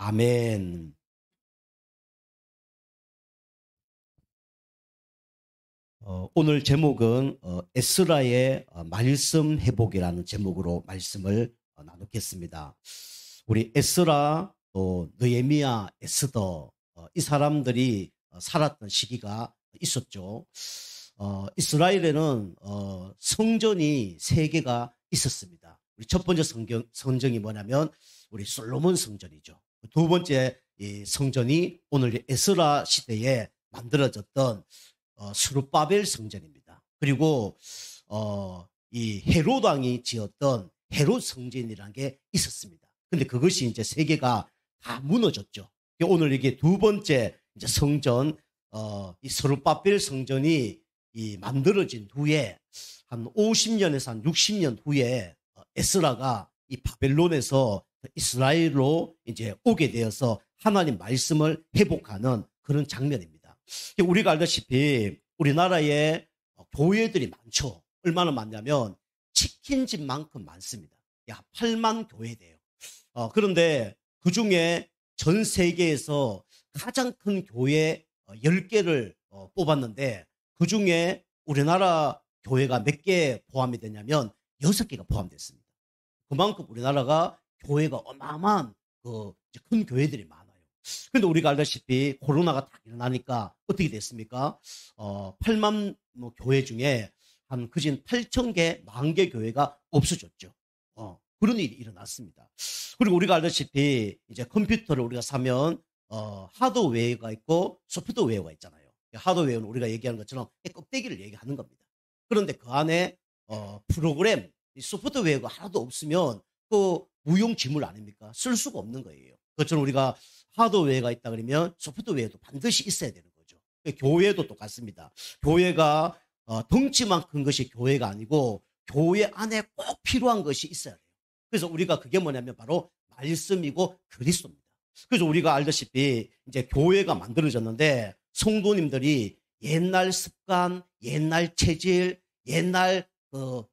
아멘. 오늘 제목은 에스라의 말씀 회복이라는 제목으로 말씀을 나누겠습니다. 우리 에스라, 또 느헤미야, 에스더 이 사람들이 살았던 시기가 있었죠. 이스라엘에는 성전이 세 개가 있었습니다. 우리 첫 번째 성전이 뭐냐면 우리 솔로몬 성전이죠. 두 번째 이 성전이 오늘 에스라 시대에 만들어졌던 스룹바벨 성전입니다. 그리고 이 헤롯 왕이 지었던 헤롯 성전이라는 게 있었습니다. 근데 그것이 이제 세 개가 다 무너졌죠. 오늘 이게 두 번째 이제 성전, 이 스룹바벨 성전이 이 만들어진 후에 한 50년에서 한 60년 후에 에스라가 이 바벨론에서 이스라엘로 이제 오게 되어서 하나님 말씀을 회복하는 그런 장면입니다. 우리가 알다시피 우리나라에 교회들이 많죠. 얼마나 많냐면 치킨집만큼 많습니다. 약 8만 교회 돼요. 그런데 그중에 전 세계에서 가장 큰 교회 10개를 뽑았는데 그중에 우리나라 교회가 몇 개 포함이 되냐면 6개가 포함됐습니다. 그만큼 우리나라가 교회가 어마어마한 큰 교회들이 많아요. 그런데 우리가 알다시피 코로나가 딱 일어나니까 어떻게 됐습니까? 8만 교회 중에 한 그진 8,000개, 10,000개 교회가 없어졌죠. 그런 일이 일어났습니다. 그리고 우리가 알다시피 이제 컴퓨터를 우리가 사면 하드웨어가 있고 소프트웨어가 있잖아요. 하드웨어는 우리가 얘기하는 것처럼 껍데기를 얘기하는 겁니다. 그런데 그 안에 프로그램, 소프트웨어가 하나도 없으면 그 무용지물 아닙니까? 쓸 수가 없는 거예요. 그것처럼 우리가 하드웨어가 있다 그러면 소프트웨어도 반드시 있어야 되는 거죠. 교회도 똑같습니다. 교회가 덩치만 큰 것이 교회가 아니고 교회 안에 꼭 필요한 것이 있어야 돼요. 그래서 우리가 그게 뭐냐면 바로 말씀이고 그리스도입니다. 그래서 우리가 알다시피 이제 교회가 만들어졌는데 성도님들이 옛날 습관, 옛날 체질, 옛날 여러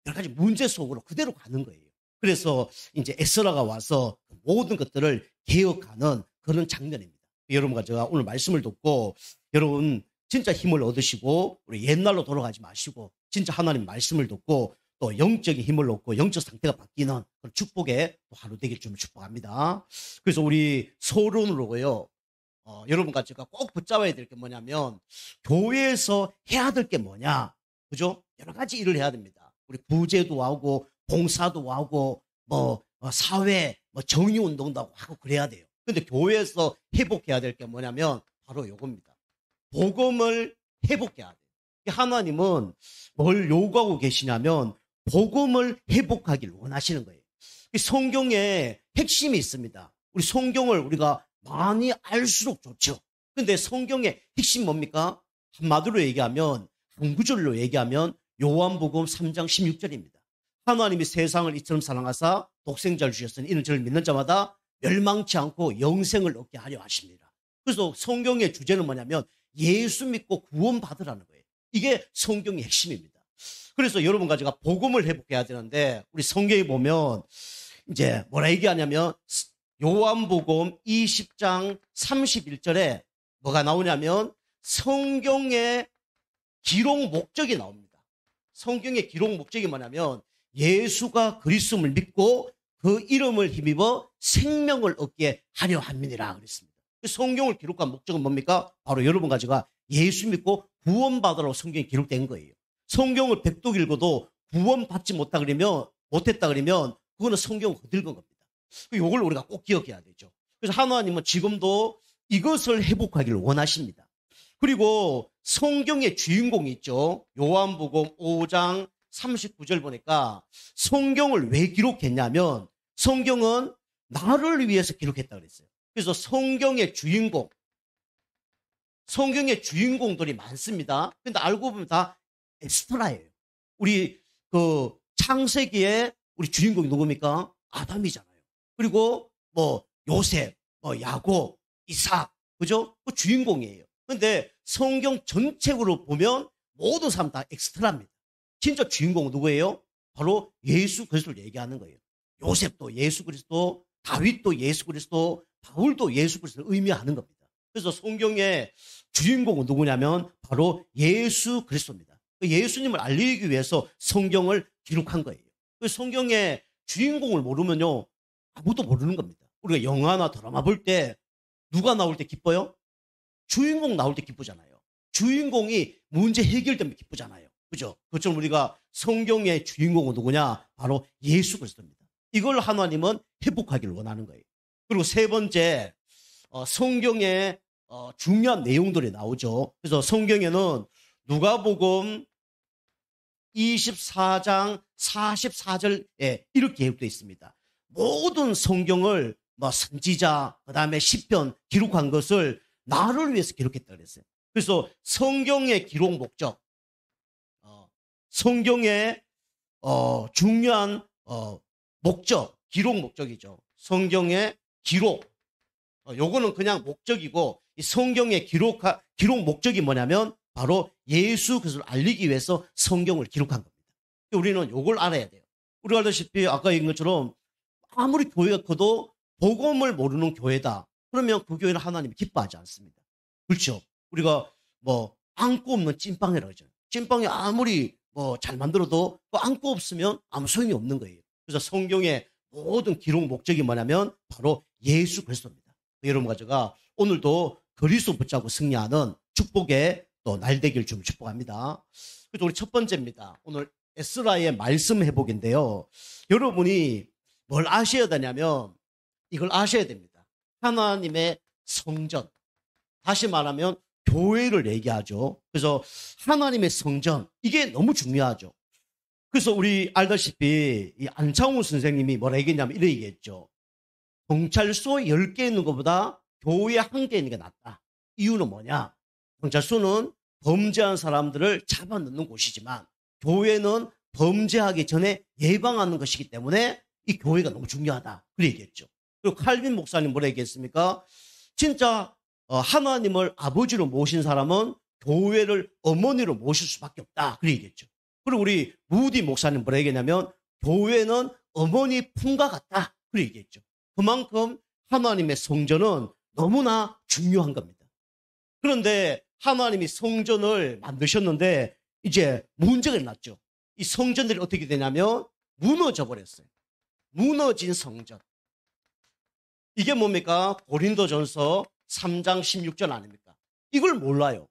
가지 문제 속으로 그대로 가는 거예요. 그래서 이제 에스라가 와서 모든 것들을 개혁하는 그런 장면입니다. 여러분과 제가 오늘 말씀을 듣고 여러분 진짜 힘을 얻으시고 우리 옛날로 돌아가지 마시고 진짜 하나님 말씀을 듣고 또 영적인 힘을 얻고 영적 상태가 바뀌는 그런 축복의 하루 되길 좀 축복합니다. 그래서 우리 서론으로요. 여러분과 제가 꼭 붙잡아야 될 게 뭐냐면 교회에서 해야 될 게 뭐냐. 그죠? 여러 가지 일을 해야 됩니다. 우리 구제도 하고 봉사도 하고 사회 정의운동도 하고 그래야 돼요. 근데 교회에서 회복해야 될 게 뭐냐면 바로 요겁니다. 복음을 회복해야 돼요. 하나님은 뭘 요구하고 계시냐면 복음을 회복하길 원하시는 거예요. 성경에 핵심이 있습니다. 우리 성경을 우리가 많이 알수록 좋죠. 근데 성경의 핵심 뭡니까? 한마디로 얘기하면 한 구절로 얘기하면 요한복음 3장 16절입니다. 하나님이 세상을 이처럼 사랑하사 독생자를 주셨으니 이는 저를 믿는 자마다 멸망치 않고 영생을 얻게 하려 하십니다. 그래서 성경의 주제는 뭐냐면 예수 믿고 구원받으라는 거예요. 이게 성경의 핵심입니다. 그래서 여러분과 제가 복음을 회복해야 되는데 우리 성경에 보면 이제 뭐라 얘기하냐면 요한복음 20장 31절에 뭐가 나오냐면 성경의 기록 목적이 나옵니다. 성경의 기록 목적이 뭐냐면 예수가 그리스도를 믿고 그 이름을 힘입어 생명을 얻게 하려 함이니라 그랬습니다. 성경을 기록한 목적은 뭡니까? 바로 여러분과 제가 예수 믿고 구원받으라고 성경에 기록된 거예요. 성경을 100독 읽어도 구원받지 못했다 그러면 그거는 성경을 거들건 겁니다. 이걸 우리가 꼭 기억해야 되죠. 그래서 하나님은 지금도 이것을 회복하기를 원하십니다. 그리고 성경의 주인공이 있죠. 요한복음 5장 39절 보니까 성경을 왜 기록했냐면 성경은 나를 위해서 기록했다 그랬어요. 그래서 성경의 주인공들이 많습니다. 근데 알고 보면 다 엑스트라예요. 우리 창세기에 우리 주인공이 누굽니까? 아담이잖아요. 그리고 요셉, 야곱, 이삭, 그죠? 그 주인공이에요. 근데 성경 전체로 보면 모든 사람 다 엑스트라입니다. 진짜 주인공은 누구예요? 바로 예수 그리스도를 얘기하는 거예요. 요셉도 예수 그리스도, 다윗도 예수 그리스도, 바울도 예수 그리스도를 의미하는 겁니다. 그래서 성경의 주인공은 누구냐면 바로 예수 그리스도입니다. 예수님을 알리기 위해서 성경을 기록한 거예요. 성경의 주인공을 모르면요, 아무도 모르는 겁니다. 우리가 영화나 드라마 볼 때 누가 나올 때 기뻐요? 주인공 나올 때 기쁘잖아요. 주인공이 문제 해결되면 기쁘잖아요. 그죠? 그것처럼 우리가 성경의 주인공은 누구냐? 바로 예수 그리스도입니다. 이걸 하나님은 회복하기를 원하는 거예요. 그리고 세 번째, 성경에 중요한 내용들이 나오죠. 그래서 성경에는 누가복음 24장 44절에 이렇게 기록되어 있습니다. 모든 성경을 선지자, 그 다음에 시편 기록한 것을 나를 위해서 기록했다 그랬어요. 그래서 성경의 기록 목적, 성경의 중요한 목적, 기록 목적이죠. 성경의 기록, 요거는 그냥 목적이고, 이 성경의 기록 목적이 뭐냐면 바로 예수 그리스도를 알리기 위해서 성경을 기록한 겁니다. 우리는 요걸 알아야 돼요. 우리가 알다시피 아까 얘기한 것처럼 아무리 교회가 커도 복음을 모르는 교회다, 그러면 그 교회는 하나님이 기뻐하지 않습니다. 그렇죠? 우리가 안고 없는 찐빵이라고 하죠. 찐빵이 아무리 잘 만들어도 안고 없으면 아무 소용이 없는 거예요. 그래서 성경의 모든 기록 목적이 뭐냐면 바로 예수 그리스도입니다. 여러분 가져가 오늘도 그리스도 붙잡고 승리하는 축복의 또 날 되길 좀 축복합니다. 그래서 우리 첫 번째입니다. 오늘 에스라의 말씀 회복인데요. 여러분이 뭘 아셔야 되냐면 이걸 아셔야 됩니다. 하나님의 성전, 다시 말하면 교회를 얘기하죠. 그래서 하나님의 성전, 이게 너무 중요하죠. 그래서 우리 알다시피 이 안창호 선생님이 뭐라 얘기했냐면 이렇게 얘기했죠. 경찰서 10개 있는 것보다 교회 1개 있는 게 낫다. 이유는 뭐냐? 경찰서는 범죄한 사람들을 잡아넣는 곳이지만 교회는 범죄하기 전에 예방하는 것이기 때문에 이 교회가 너무 중요하다. 그렇게 얘기했죠. 그리고 칼빈 목사님 뭐라 얘기했습니까? 진짜 하나님을 아버지로 모신 사람은 교회를 어머니로 모실 수밖에 없다. 그렇게 얘기했죠. 그리고 우리 무디 목사님 뭐라 얘기했냐면 교회는 어머니 품과 같다. 그렇게 얘기했죠. 그만큼 하나님의 성전은 너무나 중요한 겁니다. 그런데 하나님이 성전을 만드셨는데 이제 문제가 일어났죠. 이 성전들이 어떻게 되냐면 무너져 버렸어요. 무너진 성전. 이게 뭡니까? 고린도전서 3장 16절 아닙니까? 이걸 몰라요.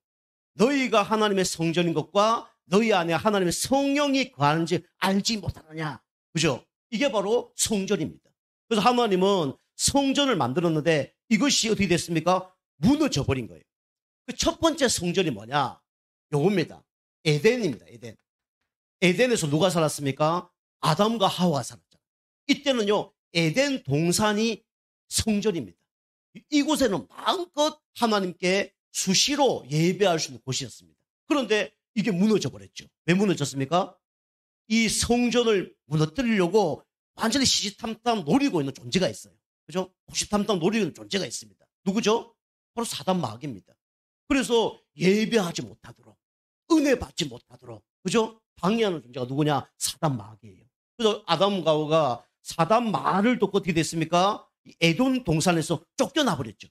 너희가 하나님의 성전인 것과 너희 안에 하나님의 성령이 거하는지 알지 못하느냐. 그죠? 이게 바로 성전입니다. 그래서 하나님은 성전을 만들었는데 이것이 어떻게 됐습니까? 무너져 버린 거예요. 그 첫 번째 성전이 뭐냐? 요겁니다. 에덴입니다. 에덴. 에덴에서 누가 살았습니까? 아담과 하와가 살았잖아요. 이때는요, 에덴 동산이 성전입니다. 이곳에는 마음껏 하나님께 수시로 예배할 수 있는 곳이었습니다. 그런데 이게 무너져 버렸죠. 왜 무너졌습니까? 이 성전을 무너뜨리려고 완전히 시시탐탐 노리고 있는 존재가 있어요. 그죠? 호시탐탐 노리고 있는 존재가 있습니다. 누구죠? 바로 사단 마귀입니다. 그래서 예배하지 못하도록, 은혜 받지 못하도록, 그죠? 방해하는 존재가 누구냐? 사단 마귀예요. 그래서 아담과 하와가 사단 말을 듣고 어떻게 됐습니까? 에돔 동산에서 쫓겨나 버렸죠.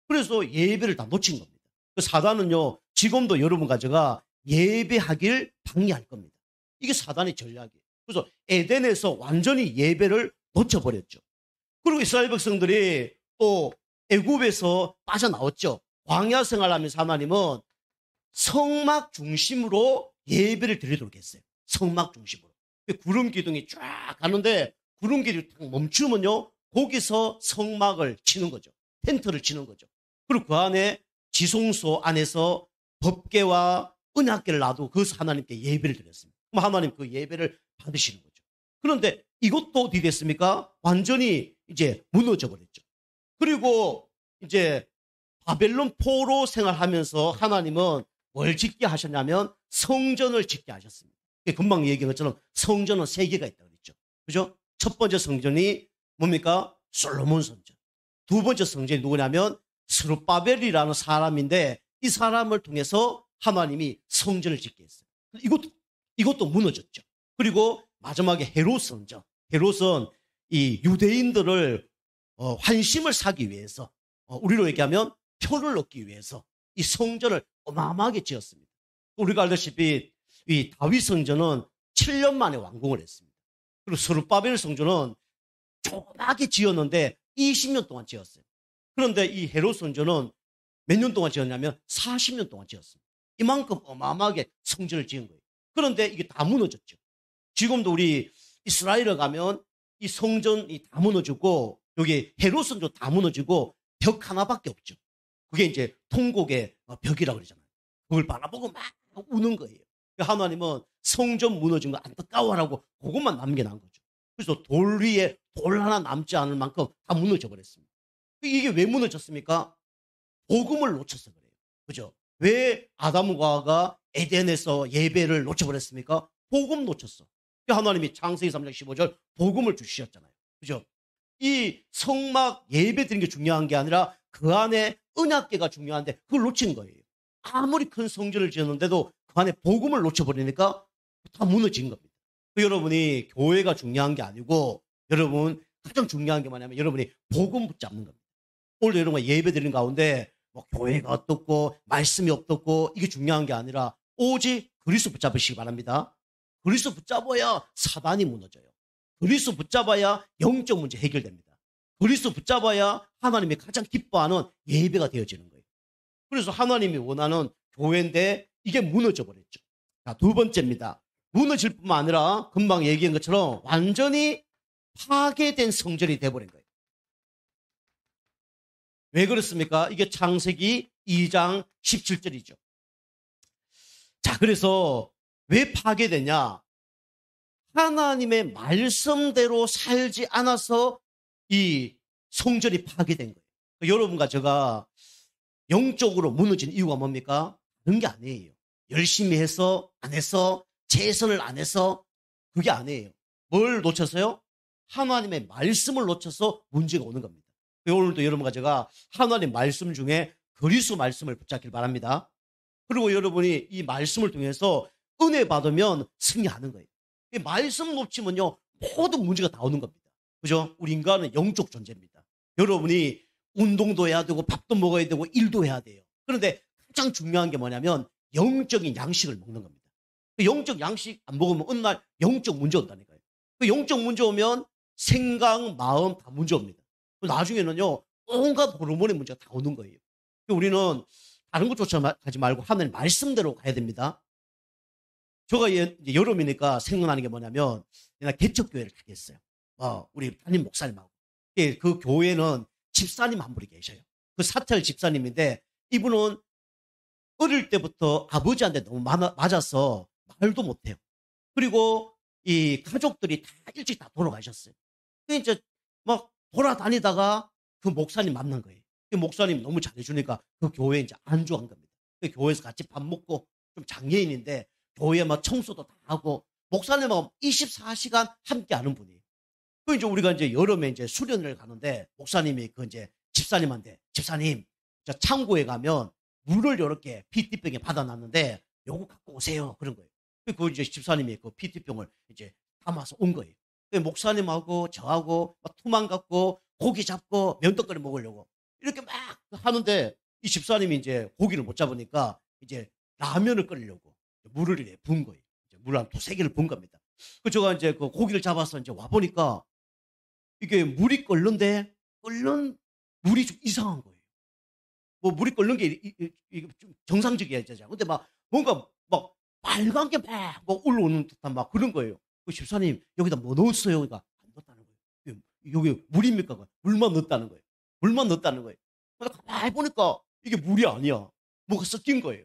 그래서 예배를 다 놓친 겁니다. 사단은요, 지금도 여러분 가져가 예배하길 방해할 겁니다. 이게 사단의 전략이에요. 그래서 에덴에서 완전히 예배를 놓쳐버렸죠. 그리고 이스라엘 백성들이 또 애굽에서 빠져나왔죠. 광야 생활하면서 하나님은 성막 중심으로 예배를 드리도록 했어요. 성막 중심으로. 구름 기둥이 쫙 가는데 구름 기둥이 딱 멈추면요, 거기서 성막을 치는 거죠. 텐트를 치는 거죠. 그리고 그 안에 지성소 안에서 법궤와 언약궤를 놔두고 거기서 하나님께 예배를 드렸습니다. 그럼 하나님 그 예배를 받으시는 거죠. 그런데 이것도 어떻게 됐습니까? 완전히 이제 무너져 버렸죠. 그리고 이제 바벨론 포로 생활하면서 하나님은 뭘 짓게 하셨냐면 성전을 짓게 하셨습니다. 금방 얘기한 것처럼 성전은 3개가 있다고 그랬죠. 그죠? 첫 번째 성전이 뭡니까? 솔로몬 성전. 두 번째 성전이 누구냐면 스룹바벨이라는 사람인데 이 사람을 통해서 하나님이 성전을 짓게 했어요. 이것도 무너졌죠. 그리고 마지막에 헤롯 성전. 헤롯은 이 유대인들을 환심을 사기 위해서, 우리로 얘기하면 표를 얻기 위해서 이 성전을 어마어마하게 지었습니다. 우리가 알다시피 이 다윗 성전은 7년 만에 완공을 했습니다. 그리고 스룹바벨 성전은 조그맣게 지었는데 20년 동안 지었어요. 그런데 이 헤롯 성전은 몇 년 동안 지었냐면 40년 동안 지었습니다. 이만큼 어마어마하게 성전을 지은 거예요. 그런데 이게 다 무너졌죠. 지금도 우리 이스라엘에 가면 이 성전이 다 무너지고 여기 헤롯 성전 다 무너지고 벽 하나밖에 없죠. 그게 이제 통곡의 벽이라고 그러잖아요. 그걸 바라보고 막 우는 거예요. 하나님은 성전 무너진 거 안타까워라고 그것만 남겨놓은 거죠. 그래서 돌 위에 돌 하나 남지 않을 만큼 다 무너져 버렸습니다. 이게 왜 무너졌습니까? 복음을 놓쳐서 그래요. 그죠? 왜 아담과 하와가 에덴에서 예배를 놓쳐버렸습니까? 복음 놓쳤어. 하나님이 창세기 3장 15절 복음을 주셨잖아요. 그죠? 이 성막 예배 드리는 게 중요한 게 아니라 그 안에 언약궤가 중요한데 그걸 놓친 거예요. 아무리 큰 성전을 지었는데도 그 안에 복음을 놓쳐버리니까 다 무너진 겁니다. 여러분이 교회가 중요한 게 아니고 여러분 가장 중요한 게 뭐냐면 여러분이 복음 붙잡는 겁니다. 오늘 여러분과 예배 드리는 가운데 뭐 교회가 어떻고 말씀이 어떻고 이게 중요한 게 아니라 오직 그리스도 붙잡으시기 바랍니다. 그리스도 붙잡아야 사단이 무너져요. 그리스도 붙잡아야 영적 문제 해결됩니다. 그리스도 붙잡아야 하나님이 가장 기뻐하는 예배가 되어지는 거예요. 그래서 하나님이 원하는 교회인데 이게 무너져 버렸죠. 자, 두 번째입니다. 무너질 뿐만 아니라 금방 얘기한 것처럼 완전히 파괴된 성전이 되어버린 거예요. 왜 그렇습니까? 이게 창세기 2장 17절이죠. 자, 그래서 왜 파괴되냐? 하나님의 말씀대로 살지 않아서 이 성전이 파괴된 거예요. 여러분과 제가 영적으로 무너진 이유가 뭡니까? 그런 게 아니에요. 열심히 해서 안 해서 최선을 안 해서 그게 아니에요. 뭘 놓쳐서요? 하나님의 말씀을 놓쳐서 문제가 오는 겁니다. 오늘도 여러분과 제가 하나님 말씀 중에 그리스도 말씀을 붙잡길 바랍니다. 그리고 여러분이 이 말씀을 통해서 은혜 받으면 승리하는 거예요. 이 말씀 놓치면요 모든 문제가 다 오는 겁니다. 그죠? 우리 인간은 영적 존재입니다. 여러분이 운동도 해야 되고 밥도 먹어야 되고 일도 해야 돼요. 그런데 가장 중요한 게 뭐냐면 영적인 양식을 먹는 겁니다. 영적 양식 안 먹으면 어느 날 영적 문제 온다니까요. 영적 문제 오면 생각, 마음 다 문제 옵니다. 나중에는요 온갖 호르몬의 문제가 다 오는 거예요. 우리는 다른 것 쫓아가지 말고 하나님 말씀대로 가야 됩니다. 제가 이제 여름이니까 생각나는 게 뭐냐면 내가 개척교회를 가겠어요. 우리 담임 목사님하고. 그 교회는 집사님 한 분이 계셔요. 그 사찰 집사님인데 이분은 어릴 때부터 아버지한테 너무 맞아서 말도 못해요. 그리고 이 가족들이 다 일찍 다 돌아가셨어요. 이제 막 돌아다니다가 그 목사님 만난 거예요. 그 목사님 너무 잘해주니까 그 교회에 이제 안주한 겁니다. 그 교회에서 같이 밥 먹고 좀 장애인인데 교회 막 청소도 다 하고 목사님하고 24시간 함께 하는 분이에요. 그 이제 우리가 이제 여름에 이제 수련을 가는데 목사님이 그 이제 집사님한테 집사님 저 창고에 가면 물을 이렇게 PT병에 받아놨는데 요거 갖고 오세요 그런 거예요. 그 이제 집사님이 그 PT병을 이제 담아서 온 거예요. 목사님하고 저하고 막 투망 갖고 고기 잡고 면떡거리 먹으려고 이렇게 막 하는데 이 집사님이 이제 고기를 못 잡으니까 이제 라면을 끓이려고 물을 이렇게 부은 거예요. 물 한 두세 개를 부은 겁니다. 그 제가 이제 그 고기를 잡아서 이제 와 보니까 이게 물이 끓는데 끓는 물이 좀 이상한 거예요. 뭐 물이 끓는 게 좀 정상적이어야 되잖아요. 근데 막 뭔가 막 빨간 게 막 올라오는 듯한 막 그런 거예요. 그 집사님 여기다 뭐 넣었어요? 그러니까 안 넣었다는 거예요. 여기 물입니까? 물만 넣었다는 거예요. 물만 넣었다는 거예요. 근데 가만히 보니까 이게 물이 아니야. 뭐가 섞인 거예요.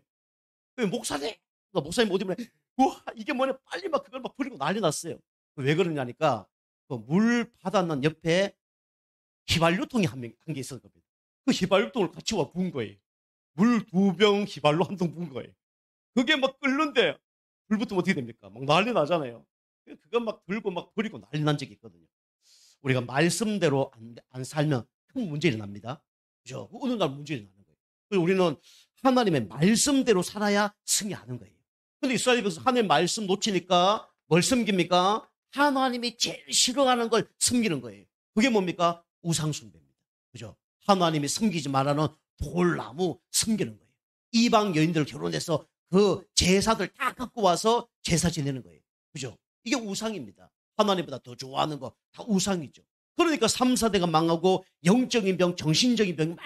목사님 어디 보면 우와 이게 뭐냐 빨리 막 그걸 막 버리고 난리 났어요. 왜 그러냐니까 그 물 받았는 옆에 휘발유통이 한 개 있었을 겁니다. 그 휘발유통을 같이 와 부은 거예요. 물 2병 휘발유 한 통 부은 거예요. 그게 막 끓는데 불 붙으면 어떻게 됩니까? 막 난리 나잖아요. 그거 막 들고 막 버리고 난리 난 적이 있거든요. 우리가 말씀대로 안 살면 큰 문제 일어납니다. 그죠? 어느 날 문제 일어나는 거예요. 그래서 우리는 하나님의 말씀대로 살아야 승리하는 거예요. 근데 이스라엘에서 하나님의 말씀 놓치니까 뭘 섬깁니까? 하나님이 제일 싫어하는 걸 섬기는 거예요. 그게 뭡니까? 우상숭배입니다. 그죠? 하나님이 섬기지 말라는 돌나무 섬기는 거예요. 이방 여인들 결혼해서 그 제사들 다 갖고 와서 제사 지내는 거예요. 그죠? 이게 우상입니다. 하나님보다 더 좋아하는 거 다 우상이죠. 그러니까 3, 4대가 망하고 영적인 병, 정신적인 병이 막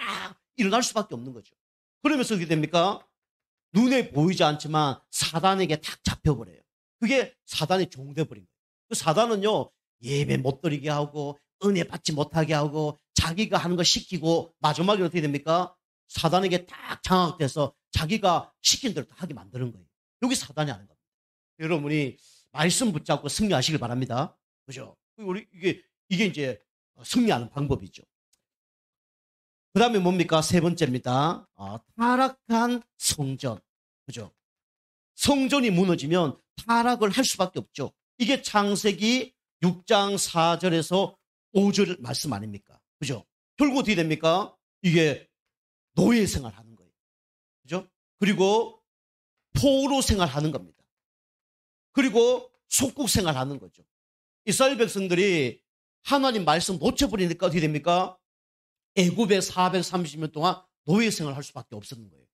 일어날 수밖에 없는 거죠. 그러면서 어떻게 됩니까? 눈에 보이지 않지만 사단에게 탁 잡혀버려요. 그게 사단의 종돼버린 거예요. 그 사단은요, 예배 못 드리게 하고 은혜 받지 못하게 하고 자기가 하는 거 시키고 마지막에 어떻게 됩니까? 사단에게 딱 장악돼서 자기가 시킨 대로 다 하게 만드는 거예요. 여기 사단이 하는 겁니다. 여러분이 말씀 붙잡고 승리하시길 바랍니다. 그죠? 우리 이게 이제 승리하는 방법이죠. 그 다음에 뭡니까? 세 번째입니다. 타락한 성전. 그죠? 성전이 무너지면 타락을 할 수밖에 없죠. 이게 창세기 6장 4절에서 5절 말씀 아닙니까? 그죠? 결국 어떻게 됩니까? 이게 노예 생활하는 거예요. 그죠? 그리고 포로 생활하는 겁니다. 그리고 속국 생활하는 거죠. 이스라엘 백성들이 하나님 말씀 놓쳐버리니까 어떻게 됩니까? 애굽에 430년 동안 노예 생활할 수밖에 없었는 거예요.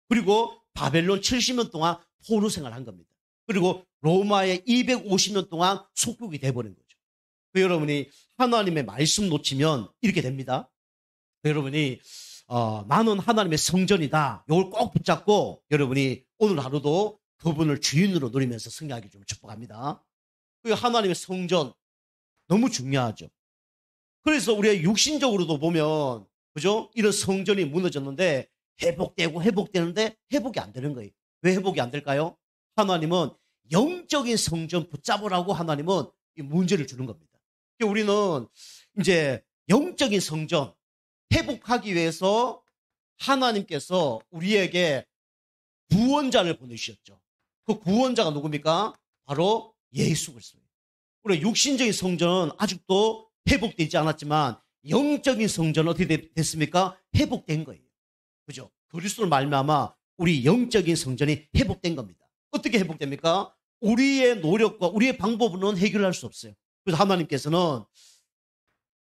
그리고 바벨론 70년 동안 포로 생활한 겁니다. 그리고 로마에 250년 동안 속국이 돼버린 거죠. 여러분이 하나님의 말씀 놓치면 이렇게 됩니다. 여러분이 나는 하나님의 성전이다. 이걸 꼭 붙잡고 여러분이 오늘 하루도 그분을 주인으로 누리면서 승리하기 좀 축복합니다. 하나님의 성전 너무 중요하죠. 그래서 우리가 육신적으로도 보면 그죠? 이런 성전이 무너졌는데 회복되는데 회복이 안 되는 거예요. 왜 회복이 안 될까요? 하나님은 영적인 성전 붙잡으라고 하나님은 이 문제를 주는 겁니다. 우리는 이제 영적인 성전 회복하기 위해서 하나님께서 우리에게 구원자를 보내주셨죠. 그 구원자가 누굽니까? 바로 예수 그리스도예요. 우리 육신적인 성전은 아직도 회복되지 않았지만 영적인 성전은 어떻게 됐습니까? 회복된 거예요. 그죠? 그리스도를 말미암아 우리 영적인 성전이 회복된 겁니다. 어떻게 회복됩니까? 우리의 노력과 우리의 방법으로는 해결할 수 없어요. 그래서 하나님께서는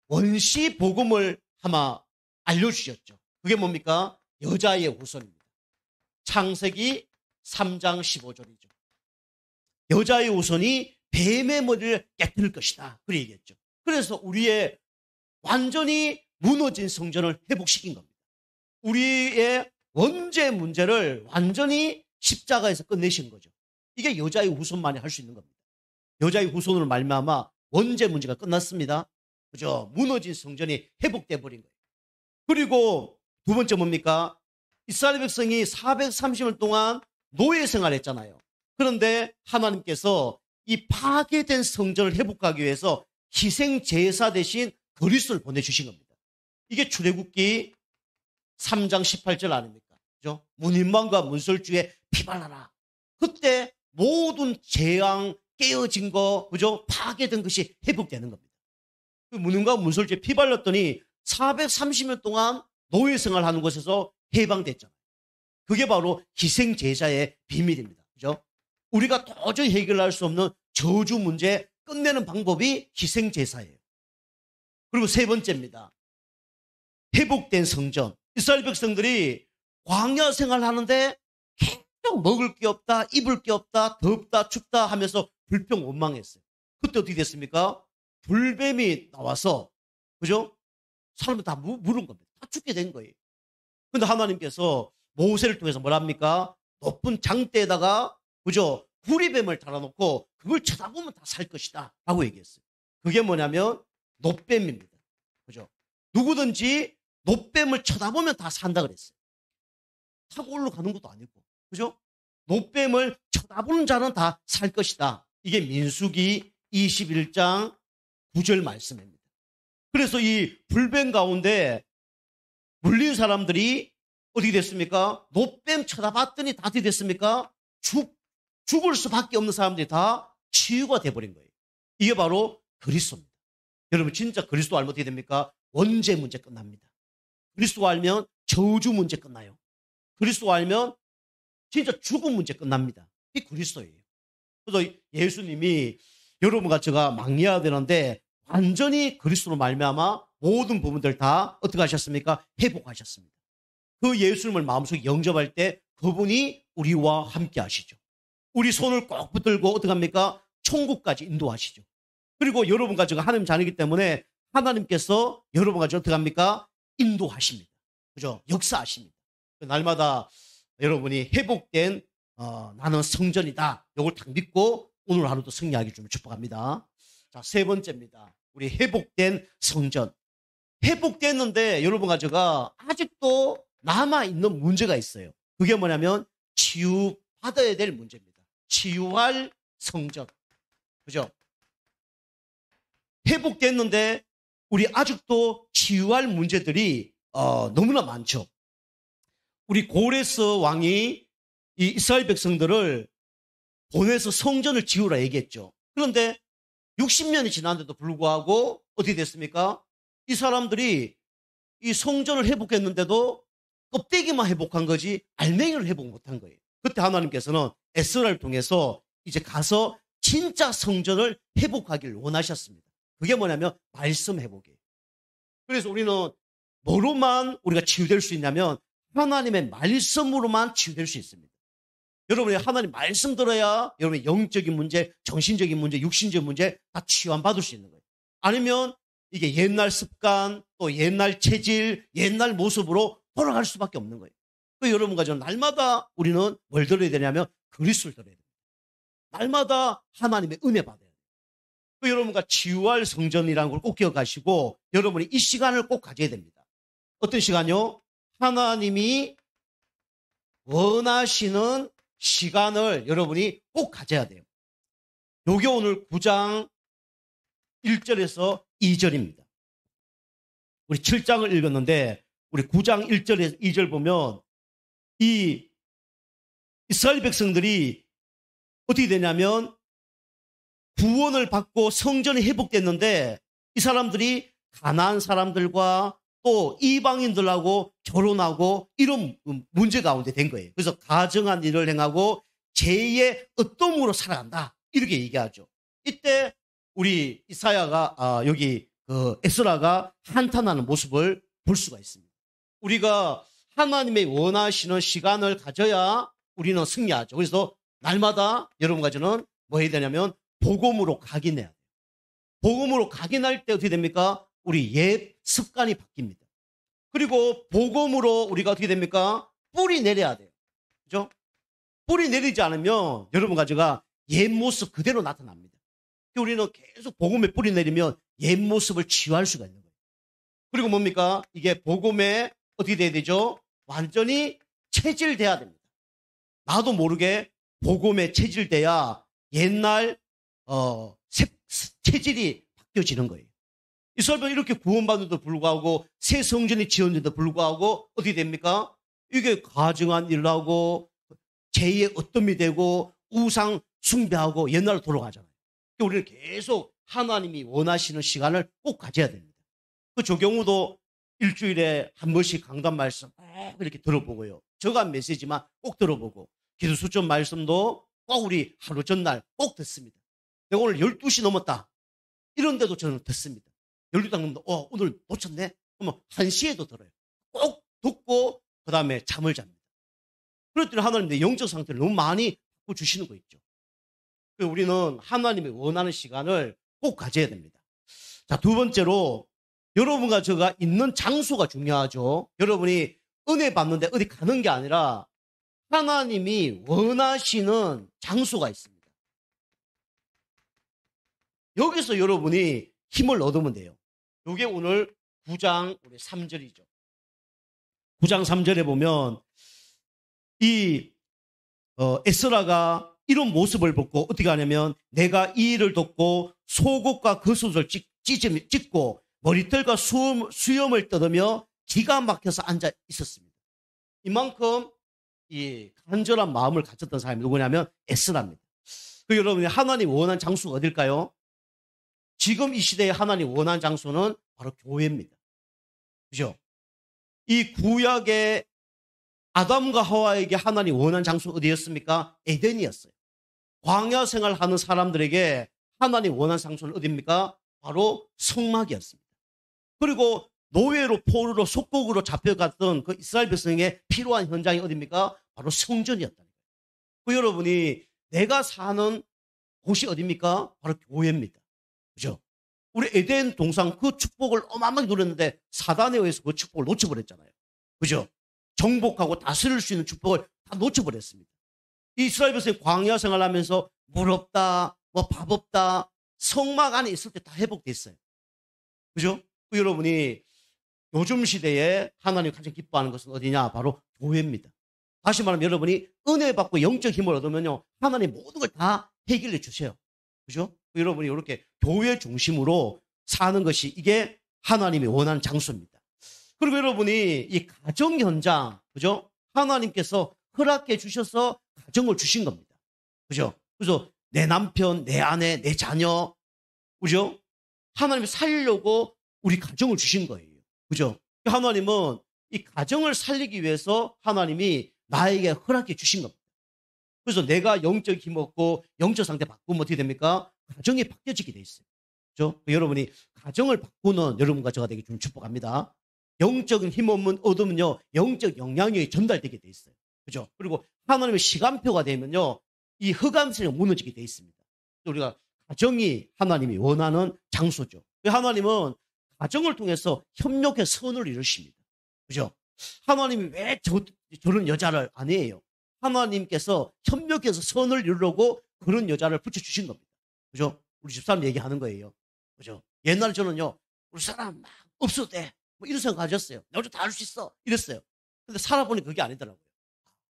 원시 복음을 아마 알려주셨죠. 그게 뭡니까? 여자의 후손입니다. 창세기 3장 15절이죠. 여자의 후손이 뱀의 머리를 깨뜨릴 것이다. 그렇게 얘기했죠. 그래서 우리의 완전히 무너진 성전을 회복시킨 겁니다. 우리의 원죄 문제를 완전히 십자가에서 끝내신 거죠. 이게 여자의 후손만이 할 수 있는 겁니다. 여자의 후손으로 말미암아 원죄 문제가 끝났습니다. 그죠? 무너진 성전이 회복돼 버린 거예요. 그리고 두 번째 뭡니까? 이스라엘 백성이 430년 동안 노예 생활했잖아요. 그런데 하나님께서 이 파괴된 성전을 회복하기 위해서 희생 제사 대신 그리스도를 보내주신 겁니다. 이게 출애굽기 3장 18절 아닙니까? 그죠? 문인방과 문설주에 피발라라. 그때 모든 재앙 깨어진 거, 그죠? 파괴된 것이 회복되는 겁니다. 그 문인과 문설주에 피발랐더니 430년 동안 노예 생활하는 곳에서 해방됐잖아요. 그게 바로 희생 제사의 비밀입니다. 그죠? 우리가 도저히 해결할 수 없는 저주 문제 끝내는 방법이 희생 제사예요. 그리고 세 번째입니다. 회복된 성전. 이스라엘 백성들이 광야 생활하는데 계속 먹을 게 없다, 입을 게 없다, 덥다, 춥다 하면서 불평 원망했어요. 그때 어떻게 됐습니까? 불뱀이 나와서, 그죠? 사람들 다 물은 겁니다. 다 죽게 된 거예요. 그런데 하나님께서 모세를 통해서 뭐랍니까? 높은 장대에다가, 그죠? 구리뱀을 달아놓고 그걸 쳐다보면 다 살 것이다. 라고 얘기했어요. 그게 뭐냐면 놋뱀입니다. 그죠? 누구든지 놋뱀을 쳐다보면 다 산다 그랬어요. 타고 올라가는 것도 아니고. 그죠? 놋뱀을 쳐다보는 자는 다 살 것이다. 이게 민수기 21장 9절 말씀입니다. 그래서 이 불뱀 가운데 물린 사람들이 어떻게 됐습니까? 놋뱀 쳐다봤더니 다 어떻게 됐습니까? 죽을 수밖에 없는 사람들이 다 치유가 돼버린 거예요. 이게 바로 그리스도입니다. 여러분 진짜 그리스도 알면 어떻게 됩니까? 원죄 문제 끝납니다. 그리스도 알면 저주 문제 끝나요. 그리스도 알면 진짜 죽음 문제 끝납니다. 이게 그리스도예요. 그래서 예수님이 여러분과 제가 망해야 되는데 완전히 그리스도로 말미암아 모든 부분들 다 어떻게 하셨습니까? 회복하셨습니다. 그 예수님을 마음속에 영접할 때 그분이 우리와 함께 하시죠. 우리 손을 꼭 붙들고 어떻게 합니까? 천국까지 인도하시죠. 그리고 여러분과 제가 하나님 자녀이기 때문에 하나님께서 여러분과 저 어떻게 합니까? 인도하십니다. 그죠? 역사하십니다. 날마다 여러분이 회복된 나는 성전이다. 이걸 딱 믿고 오늘 하루도 승리하기 좀 축복합니다. 자, 세 번째입니다. 우리 회복된 성전. 회복됐는데 여러분과 제가 아직도 남아있는 문제가 있어요. 그게 뭐냐면 치유받아야 될 문제입니다. 치유할 성전. 그죠? 회복됐는데 우리 아직도 치유할 문제들이 너무나 많죠. 우리 고레스 왕이 이 이스라엘 백성들을 보내서 성전을 지으라 얘기했죠. 그런데 60년이 지났는데도 불구하고 어떻게 됐습니까? 이 사람들이 이 성전을 회복했는데도 껍데기만 회복한 거지 알맹이를 회복 못한 거예요. 그때 하나님께서는 에스라를 통해서 이제 가서 진짜 성전을 회복하기를 원하셨습니다. 그게 뭐냐면 말씀 회복이에요. 그래서 우리는 뭐로만 우리가 치유될 수 있냐면 하나님의 말씀으로만 치유될 수 있습니다. 여러분이 하나님 말씀 들어야 여러분의 영적인 문제, 정신적인 문제, 육신적인 문제 다 치유받을 수 있는 거예요. 아니면 이게 옛날 습관, 또 옛날 체질, 옛날 모습으로 돌아갈 수밖에 없는 거예요. 그 여러분과 저는 날마다 우리는 뭘 들어야 되냐면 그리스도를 들어야 됩니다. 날마다 하나님의 은혜 받아야 돼요. 그 여러분과 치유할 성전이라는 걸 꼭 기억하시고 여러분이 이 시간을 꼭 가져야 됩니다. 어떤 시간요? 하나님이 원하시는 시간을 여러분이 꼭 가져야 돼요. 요게 오늘 9장 1절에서 2절입니다. 우리 7장을 읽었는데 우리 9장 1절에서 2절 보면 이 이스라엘 백성들이 어떻게 되냐면 구원을 받고 성전이 회복됐는데 이 사람들이 가나안 사람들과 또 이방인들하고 결혼하고 이런 문제 가운데 된 거예요. 그래서 가증한 일을 행하고 죄의 어둠으로 살아간다 이렇게 얘기하죠. 이때 우리 이사야가 여기 에스라가 한탄하는 모습을 볼 수가 있습니다. 우리가 하나님의 원하시는 시간을 가져야 우리는 승리하죠. 그래서 날마다 여러분과 저는 뭐 해야 되냐면 복음으로 각인해야 돼요. 복음으로 각인할 때 어떻게 됩니까? 우리 옛 습관이 바뀝니다. 그리고 복음으로 우리가 어떻게 됩니까? 뿌리 내려야 돼요. 그죠? 뿌리 내리지 않으면 여러분과 제가 옛 모습 그대로 나타납니다. 우리는 계속 복음에 뿌리 내리면 옛 모습을 치유할 수가 있는 거예요. 그리고 뭡니까? 이게 복음에 어떻게 돼야 되죠? 완전히 체질돼야 됩니다. 나도 모르게 복음에 체질돼야 옛날 체질이 바뀌어지는 거예요. 이스라엘은 이렇게 구원받는데도 불구하고 새 성전이 지었는데도 불구하고 어떻게 됩니까? 이게 가증한 일을 하고 죄의 어둠이 되고 우상 숭배하고 옛날로 돌아가잖아요. 우리는 계속 하나님이 원하시는 시간을 꼭 가져야 됩니다. 저 경우도 일주일에 한 번씩 강단 말씀 이렇게 들어보고요. 저간 메시지만 꼭 들어보고 기도 수점 말씀도 꼭 우리 하루 전날 꼭 듣습니다. 내가 오늘 12시 넘었다. 이런데도 저는 듣습니다. 12시 넘는데 오늘 놓쳤네? 그러면 1시에도 들어요. 꼭 듣고 그 다음에 잠을 잡니다. 그럴 때는 하나님 내 영적 상태를 너무 많이 바꿔주시는 거 있죠. 우리는 하나님이 원하는 시간을 꼭 가져야 됩니다. 자, 두 번째로 여러분과 제가 있는 장소가 중요하죠. 여러분이 은혜 받는데 어디 가는 게 아니라 하나님이 원하시는 장소가 있습니다. 여기서 여러분이 힘을 얻으면 돼요. 이게 오늘 9장 우리 3절이죠. 9장 3절에 보면 이 에스라가 이런 모습을 보고 어떻게 하냐면 내가 이 일을 돕고 속옷과 겉옷을 찢고 머리털과 수염을 뜯으며 기가 막혀서 앉아 있었습니다. 이만큼 이 간절한 마음을 가졌던 사람이 누구냐면 에스라입니다. 여러분이 하나님 원하는 장소가 어딜까요? 지금 이 시대에 하나님 원하는 장소는 바로 교회입니다. 그죠? 이 구약의 아담과 하와에게 하나님 원하는 장소 어디였습니까? 에덴이었어요. 광야 생활하는 사람들에게 하나님 원하는 장소는 어디입니까? 바로 성막이었습니다. 그리고 노예로 포로로 속국으로 잡혀갔던 그 이스라엘 백성에게 필요한 현장이 어디입니까? 바로 성전이었다는 거예요. 그 여러분이 내가 사는 곳이 어디입니까? 바로 교회입니다. 그죠? 우리 에덴 동산 그 축복을 어마어마하게 누렸는데 사단에 의해서 그 축복을 놓쳐버렸잖아요. 그죠? 정복하고 다스릴 수 있는 축복을 다 놓쳐버렸습니다. 이스라엘 백성이 광야 생활하면서 물 없다, 뭐 밥 없다, 성막 안에 있을 때 다 회복됐어요. 그죠? 그 여러분이 요즘 시대에 하나님 가장 기뻐하는 것은 어디냐? 바로 교회입니다. 다시 말하면 여러분이 은혜 받고 영적 힘을 얻으면요, 하나님 모든 걸 다 해결해 주세요. 그죠? 여러분이 이렇게 교회 중심으로 사는 것이 이게 하나님이 원하는 장소입니다. 그리고 여러분이 이 가정 현장, 그죠? 하나님께서 허락해 주셔서 가정을 주신 겁니다. 그죠? 그래서 내 남편, 내 아내, 내 자녀, 그죠? 하나님이 살리려고 우리 가정을 주신 거예요. 그죠? 하나님은 이 가정을 살리기 위해서 하나님이 나에게 허락해 주신 겁니다. 그래서 내가 영적 힘 얻고 영적 상태 바꾸면 어떻게 됩니까? 가정이 바뀌어지게 돼 있어요. 그죠? 여러분이 가정을 바꾸는 여러분과 저가 되게 좀 축복합니다. 영적인 힘 얻으면요, 영적 영향력이 전달되게 돼 있어요. 그죠? 그리고 하나님의 시간표가 되면요, 이 흑암선이 무너지게 돼 있습니다. 우리가 가정이 하나님이 원하는 장소죠. 하나님은 가정을 통해서 협력의 선을 이루십니다. 그죠? 하나님이 왜 저런 여자를 안 해요? 하나님께서 협력해서 선을 이루려고 그런 여자를 붙여주신 겁니다. 그죠? 우리 집사람 얘기하는 거예요. 그죠? 옛날에 저는요, 우리 사람 막 없어도 돼. 뭐 이런 생각 가졌어요. 내가 다 할 수 있어. 이랬어요. 근데 살아보니 그게 아니더라고요.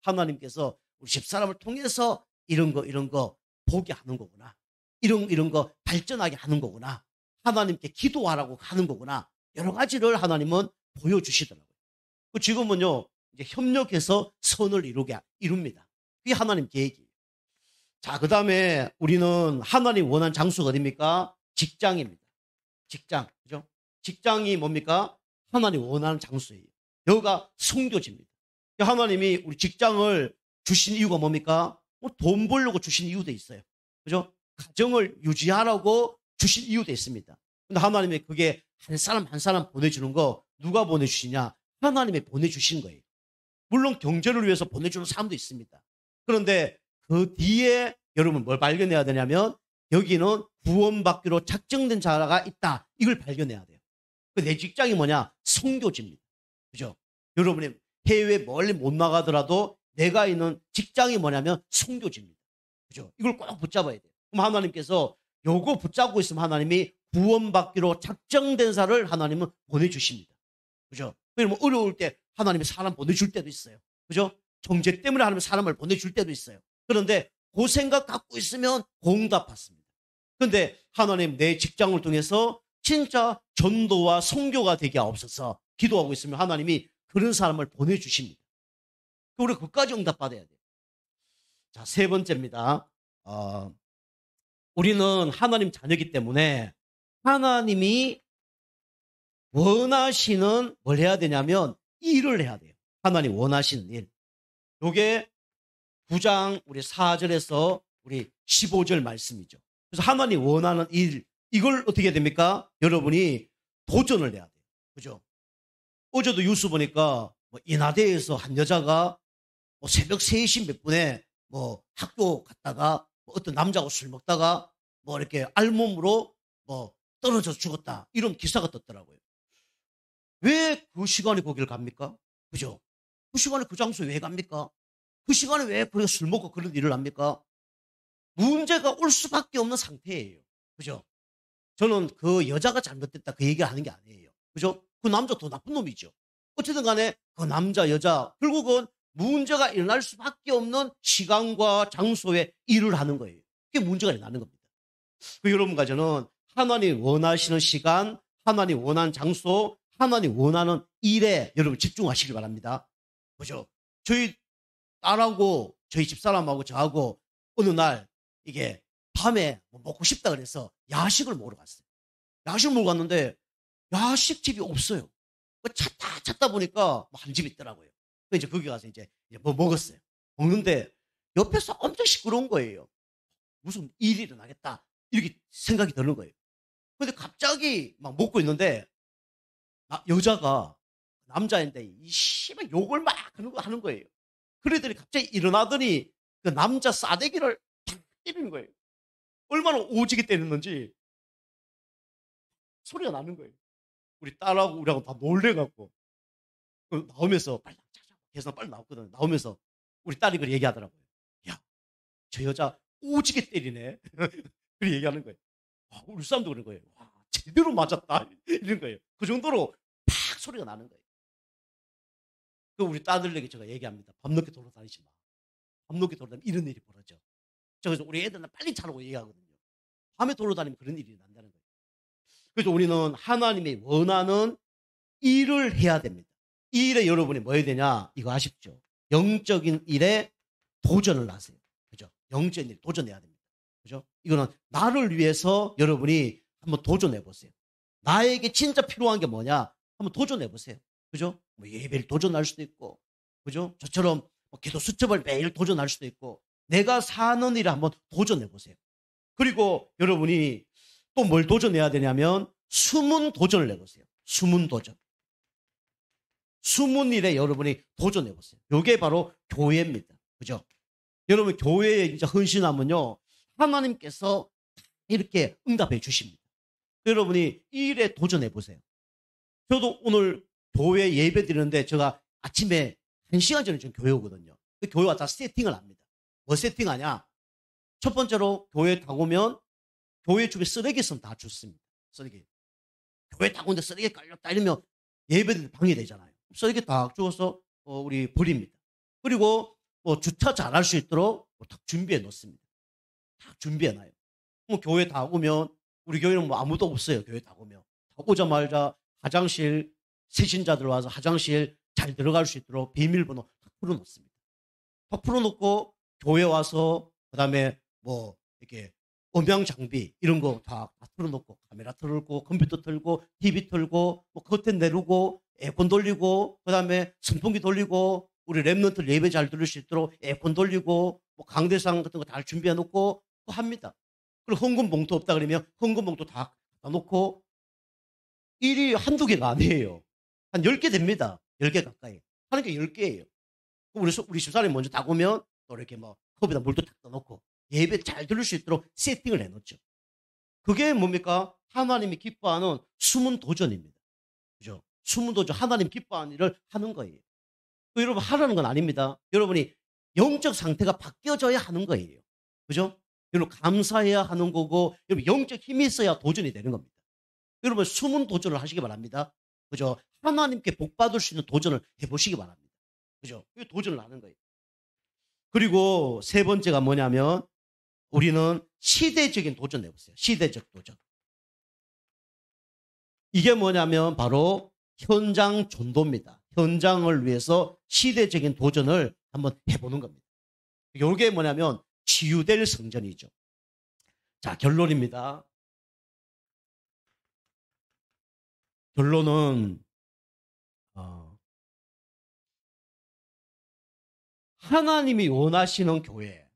하나님께서 우리 집사람을 통해서 이런 거 보게 하는 거구나. 이런 거 발전하게 하는 거구나. 하나님께 기도하라고 하는 거구나. 여러 가지를 하나님은 보여주시더라고요. 지금은요, 이제 협력해서 선을 이룹니다. 그게 하나님 계획이에요. 자, 그 다음에 우리는 하나님 원하는 장소가 어디입니까? 직장입니다. 직장. 그죠? 직장이 뭡니까? 하나님 원하는 장소예요. 여기가 성교지입니다. 하나님이 우리 직장을 주신 이유가 뭡니까? 돈 벌려고 주신 이유도 있어요. 그죠? 가정을 유지하라고 주신 이유도 있습니다. 근데 하나님이 그게 한 사람 한 사람 보내주는 거 누가 보내주시냐? 하나님이 보내주신 거예요. 물론 경제를 위해서 보내주는 사람도 있습니다. 그런데 그 뒤에 여러분 뭘 발견해야 되냐면 여기는 구원받기로 작정된 자가 있다. 이걸 발견해야 돼요. 내 직장이 뭐냐? 선교지입니다. 그죠? 여러분이 해외 멀리 못 나가더라도 내가 있는 직장이 뭐냐면 선교지입니다. 그죠? 이걸 꼭 붙잡아야 돼요. 그럼 하나님께서 요거 붙잡고 있으면 하나님이 구원받기로 작정된 자를 하나님은 보내주십니다. 그죠? 그러면 어려울 때 하나님이 사람 보내줄 때도 있어요. 그죠? 정죄 때문에 하나님이 사람을 보내줄 때도 있어요. 그런데 그 생각 갖고 있으면 공답받습니다. 그런데 하나님 내 직장을 통해서 진짜 전도와 선교가 되게 하옵소서 기도하고 있으면 하나님이 그런 사람을 보내주십니다. 우리 그까지 응답받아야 돼요. 자, 세 번째입니다. 우리는 하나님 자녀이기 때문에 하나님이 원하시는 뭘 해야 되냐면 일을 해야 돼요. 하나님 원하시는 일. 요게 9장 우리 4절에서 우리 15절 말씀이죠. 그래서 하나님 원하는 일, 이걸 어떻게 해야 됩니까? 여러분이 도전을 해야 돼요. 그죠? 어제도 뉴스 보니까 뭐 인하대에서 한 여자가 뭐 새벽 3시 몇 분에 뭐 학교 갔다가 뭐 어떤 남자하고 술 먹다가 뭐 이렇게 알몸으로 뭐 떨어져 죽었다. 이런 기사가 떴더라고요. 왜 그 시간에 거기를 갑니까? 그죠? 그 시간에 그 장소에 왜 갑니까? 그 시간에 왜 그렇게 술 먹고 그런 일을 합니까? 문제가 올 수밖에 없는 상태예요. 그죠? 저는 그 여자가 잘못됐다 그 얘기를 하는 게 아니에요. 그죠? 그 남자 더 나쁜 놈이죠. 어쨌든 간에 그 남자, 여자 결국은 문제가 일어날 수밖에 없는 시간과 장소에 일을 하는 거예요. 그게 문제가 일어나는 겁니다. 여러분과 저는 하나님 원하시는 시간, 하나님 원하는 장소, 하나님 원하는 일에 여러분 집중하시길 바랍니다. 그죠? 저희 딸하고 저희 집사람하고 저하고 어느 날 이게 밤에 뭐 먹고 싶다 그래서 야식을 먹으러 갔어요. 야식을 먹으러 갔는데 야식집이 없어요. 찾다 보니까 한 집 있더라고요. 이제 거기 가서 이제 뭐 먹었어요. 먹는데 옆에서 엄청 시끄러운 거예요. 무슨 일이 일어나겠다 이렇게 생각이 드는 거예요. 근데 갑자기 막 먹고 있는데 여자가 남자인데 이 씨발 욕을 막 하는 거예요. 그러더니 갑자기 일어나더니 그 남자 싸대기를 탁 때리는 거예요. 얼마나 오지게 때렸는지 소리가 나는 거예요. 우리 딸하고 우리하고 다 놀래갖고 나오면서 빨리 자자 계산 빨리 나왔거든. 나오면서 우리 딸이 그렇게 얘기하더라고요. 야, 저 여자 오지게 때리네. 그렇게 얘기하는 거예요. 우리 사람도 그런 거예요. 와, 제대로 맞았다. 이런 거예요. 그 정도로 팍 소리가 나는 거예요. 그 우리 딸들에게 제가 얘기합니다. 밤늦게 돌아다니지 마. 밤늦게 돌아다니면 이런 일이 벌어져. 그래서 우리 애들은 빨리 자라고 얘기하거든요. 밤에 돌아다니면 그런 일이 난다는 거예요. 그래서 우리는 하나님이 원하는 일을 해야 됩니다. 이 일에 여러분이 뭐 해야 되냐? 이거 아십시오. 영적인 일에 도전을 하세요. 그죠? 영적인 일 도전해야 됩니다. 그죠? 이거는 나를 위해서 여러분이 한번 도전해 보세요. 나에게 진짜 필요한 게 뭐냐? 한번 도전해 보세요. 그죠? 뭐 예배를 도전할 수도 있고, 그죠? 저처럼 뭐 기도 수첩을 매일 도전할 수도 있고, 내가 사는 일에 한번 도전해 보세요. 그리고 여러분이 또 뭘 도전해야 되냐면 숨은 도전을 해보세요. 숨은 도전. 숨은 일에 여러분이 도전해 보세요. 이게 바로 교회입니다. 그죠? 여러분 교회에 이제 헌신하면요 하나님께서 이렇게 응답해 주십니다. 여러분이 이 일에 도전해 보세요. 저도 오늘 교회 예배 드리는데 제가 아침에 1시간 전에 좀 교회 오거든요. 그 교회 와서 세팅을 합니다. 뭐 세팅하냐? 첫 번째로 교회 다 오면 교회 주변에 쓰레기 있으면 다 줍습니다. 쓰레기. 교회 다 오는데 쓰레기 깔렸다 이러면 예배들 방해되잖아요. 쓰레기 다 주워서 우리 버립니다. 그리고 뭐 주차 잘할 수 있도록 다 준비해 놓습니다. 다 준비해 놔요. 뭐 교회 다 오면 우리 교회는 뭐 아무도 없어요. 교회 다 오면. 다 오자마자 화장실 세신자들 와서 화장실 잘 들어갈 수 있도록 비밀번호 다 풀어놓습니다. 다 풀어놓고 교회 와서 그다음에 뭐 이렇게 음향 장비 이런 거 다 틀어놓고 카메라 틀고 컴퓨터 틀고 TV 틀고 뭐 커튼 내리고 에어컨 돌리고 그다음에 선풍기 돌리고 우리 랩런트 예배 잘 들을 수 있도록 에어컨 돌리고 뭐 강대상 같은 거 다 준비해 놓고 합니다. 그리고 헌금 봉투 없다 그러면 헌금 봉투 다 놓고 일이 한두 개가 아니에요. 한 10개 됩니다. 10개 가까이. 하는 게 10개예요. 우리 집사람이 먼저 다 오면 또 이렇게 뭐 컵에다 물도 탁 떠놓고 예배 잘 들을 수 있도록 세팅을 해놓죠. 그게 뭡니까? 하나님이 기뻐하는 숨은 도전입니다. 그죠? 숨은 도전, 하나님 기뻐하는 일을 하는 거예요. 여러분 하라는 건 아닙니다. 여러분이 영적 상태가 바뀌어져야 하는 거예요. 그죠? 여러분 감사해야 하는 거고, 여러분 영적 힘이 있어야 도전이 되는 겁니다. 여러분 숨은 도전을 하시기 바랍니다. 그죠? 하나님께 복 받을 수 있는 도전을 해보시기 바랍니다. 그죠? 이 도전을 하는 거예요. 그리고 세 번째가 뭐냐면 우리는 시대적인 도전 해보세요. 시대적 도전. 이게 뭐냐면 바로 현장 전도입니다. 현장을 위해서 시대적인 도전을 한번 해보는 겁니다. 이게 뭐냐면 치유될 성전이죠. 자, 결론입니다. 결론은 하나님이 원하시는 교회,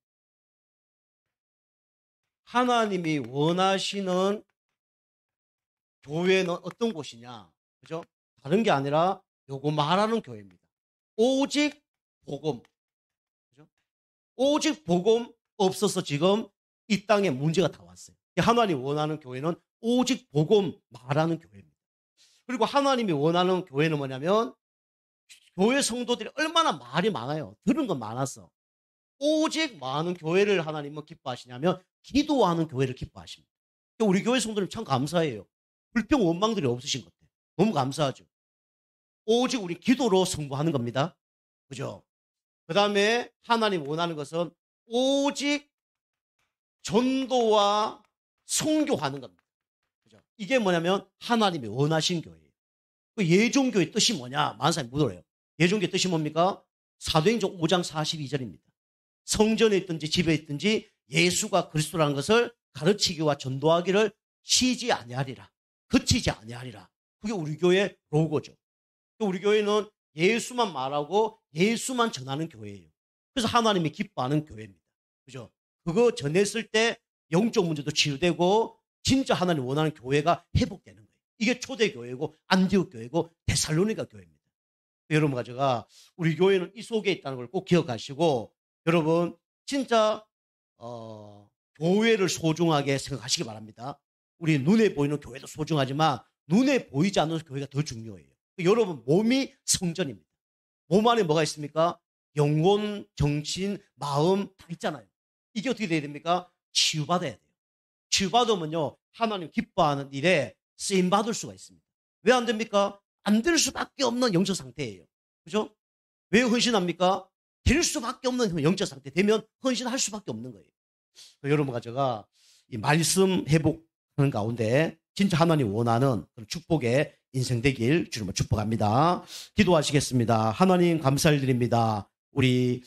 하나님이 원하시는 교회는 어떤 곳이냐? 그죠? 다른 게 아니라 요거 말하는 교회입니다. 오직 복음. 그죠? 오직 복음 없어서 지금 이 땅에 문제가 다 왔어요. 하나님이 원하는 교회는 오직 복음 말하는 교회입니다. 그리고 하나님이 원하는 교회는 뭐냐면 교회 성도들이 얼마나 말이 많아요. 들은 건 많았어. 오직 많은 교회를 하나님은 기뻐하시냐면 기도하는 교회를 기뻐하십니다. 우리 교회 성도님 참 감사해요. 불평 원망들이 없으신 것 같아요. 너무 감사하죠. 오직 우리 기도로 승부하는 겁니다. 그죠? 그 다음에 하나님 원하는 것은 오직 전도와 선교하는 겁니다. 그죠? 이게 뭐냐면 하나님이 원하신 교회예요. 그 예종교의 뜻이 뭐냐? 많은 사람이 물어요. 예종교의 뜻이 뭡니까? 사도행전 5장 42절입니다. 성전에 있든지 집에 있든지 예수가 그리스도라는 것을 가르치기와 전도하기를 쉬지 아니하리라. 그치지 아니하리라. 그게 우리 교회 로고죠. 우리 교회는 예수만 말하고 예수만 전하는 교회예요. 그래서 하나님이 기뻐하는 교회입니다. 그죠? 그거 전했을 때 영적 문제도 치유되고 진짜 하나님 원하는 교회가 회복되는 거예요. 이게 초대교회고 안디옥 교회고 데살로니가 교회입니다. 여러분 제가 우리 교회는 이 속에 있다는 걸 꼭 기억하시고 여러분 진짜 교회를 소중하게 생각하시기 바랍니다. 우리 눈에 보이는 교회도 소중하지만 눈에 보이지 않는 교회가 더 중요해요. 여러분 몸이 성전입니다. 몸 안에 뭐가 있습니까? 영혼, 정신, 마음 다 있잖아요. 이게 어떻게 돼야 됩니까? 치유받아야 돼요. 치유받으면요 하나님 기뻐하는 일에 쓰임받을 수가 있습니다. 왜 안 됩니까? 안 될 수밖에 없는 영적 상태예요. 그죠? 왜 헌신합니까? 될 수밖에 없는 영적 상태 되면 헌신할 수밖에 없는 거예요. 여러분과 제가 이 말씀 회복하는 가운데 진짜 하나님 원하는 그런 축복의 인생 되길 주님을 축복합니다. 기도하시겠습니다. 하나님 감사드립니다. 우리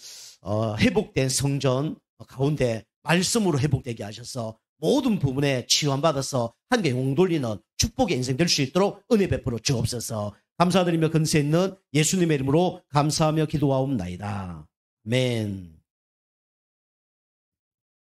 회복된 성전 가운데 말씀으로 회복되게 하셔서 모든 부분에 치유받아서 하나님께 용 돌리는 축복의 인생 될 수 있도록 은혜 베풀어 주옵소서. 감사드리며 근세 있는 예수님의 이름으로 감사하며 기도하옵나이다. 아멘.